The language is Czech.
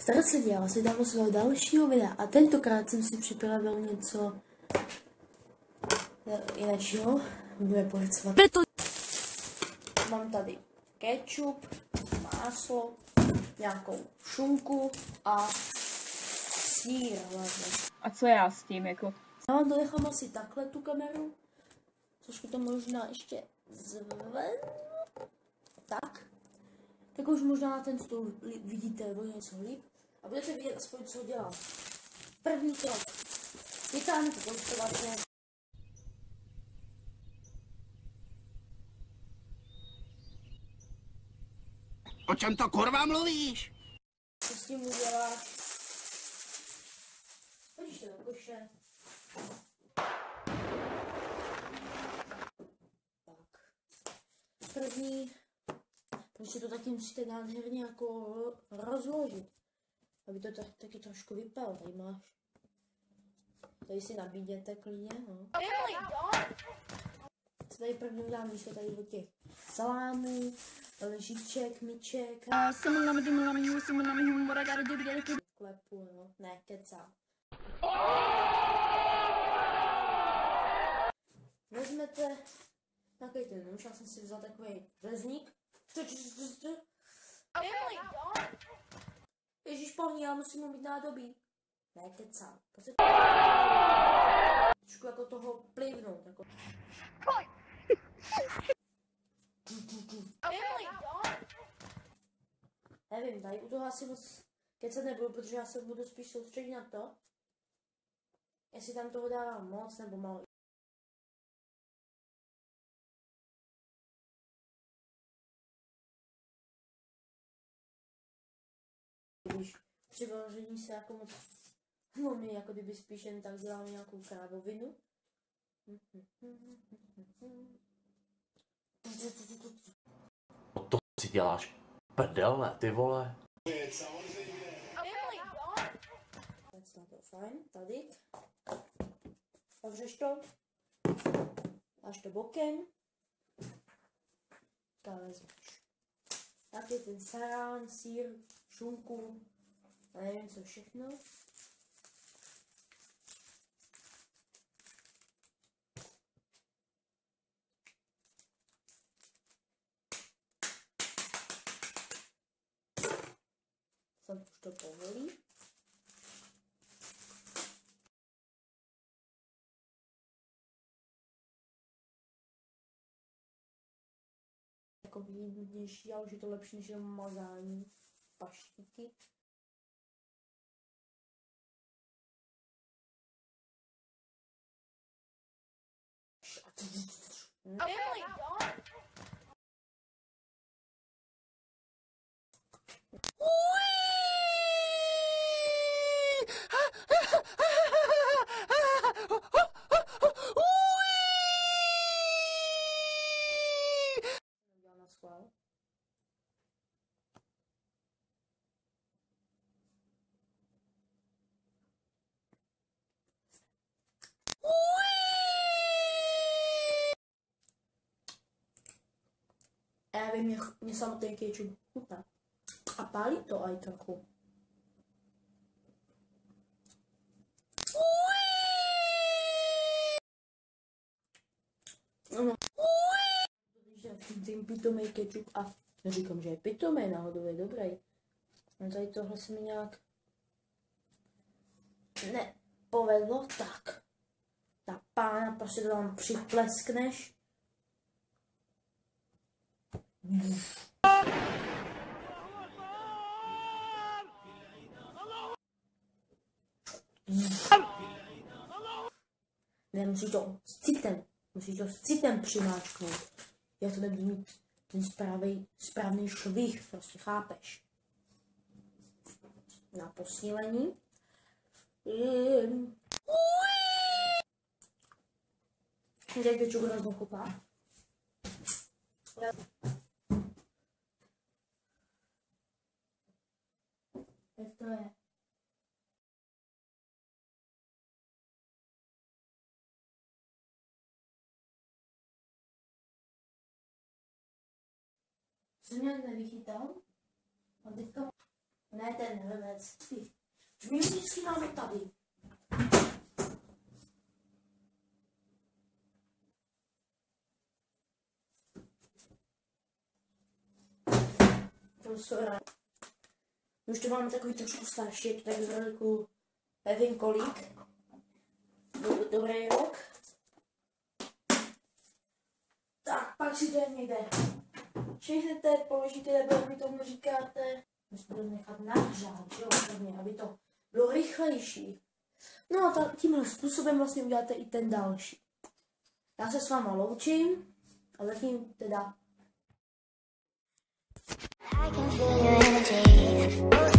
Zdarec lidi, já si dám do svého dalšího videa a tentokrát jsem si připravil něco jiného. Budeme porcovat. Mám tady kečup, máslo, nějakou šunku a sýr hlavně. A co já s tím, jako? Já vám to nechám asi takhle tu kameru. Trošku to možná ještě zvednu. Tak už možná na ten stůl vidíte o něco líp. A budete vidět aspoň, co dělám. První krok. Vytáhnu to konstovatně. O čem to kurva mluvíš? Co s tím uděláš? Hodíš to do koše. Tak. První. Prostě to taky musíte nádherně jako rozložit. Aby to taky trošku vypalo. Tady máš. Tady si nabídněte klidně, no. Co tady první udělám, když to tady od těch salámů, lžiček, myček. Klepu, no. Ne, kecám. Vezmete takový ten nůž, já jsem si vzal takový řezník. Ježíš pohni, já musím mu mít nádobí. Ne, kecám. Prostě trošku jako toho plivnout. Jako. Nevím, tady u toho asi moc kecat nebudu, protože já se budu spíš soustředit na to, jestli tam toho dávám moc nebo málo. Když při vaření se jako moc my jako kdyby spíš jen tak děláme nějakou krávovinu. To si děláš prdel, ne, ty vole. Tak to fajn, tady. Zavřeš to. Dáš to bokem. Tak vezmeš. Tak je ten sarán, sýr, šunku, a nevím co všechno. Sam už to povolí. Jako výhodnější, ale už je to lepší než jenom mazání paštiky. Já vím, mě samotný kečup chutná. A pálí to aj trochu. No. Když já tím pitomej kečup a neříkám, že je pitomej, náhodou je dobrý. No tady tohle se mi nějak nepovedlo, tak. Ta pána, prostě to tam připleskneš. Ne, musíš to s citem přimáčknout. Já to nebudu mít ten správný švih, prostě chápeš. Na posílení. Jak je čuku hrozně chutná. Jak to je? Jsem nějak nevychytal. A teďka Ne ten hrnec. Už my vždycky máme tady. Už to máme takový trošku starší, je to tak z roku, nevím kolik. Dobrý rok. Tak, pak si to někde švihnete, položíte, nebo vy tomu říkáte. Musíte to nechat nahřát, že jo, aby to bylo rychlejší. No a tímhle způsobem vlastně uděláte i ten další. Já se s váma loučím a zatím teda I can feel your energy.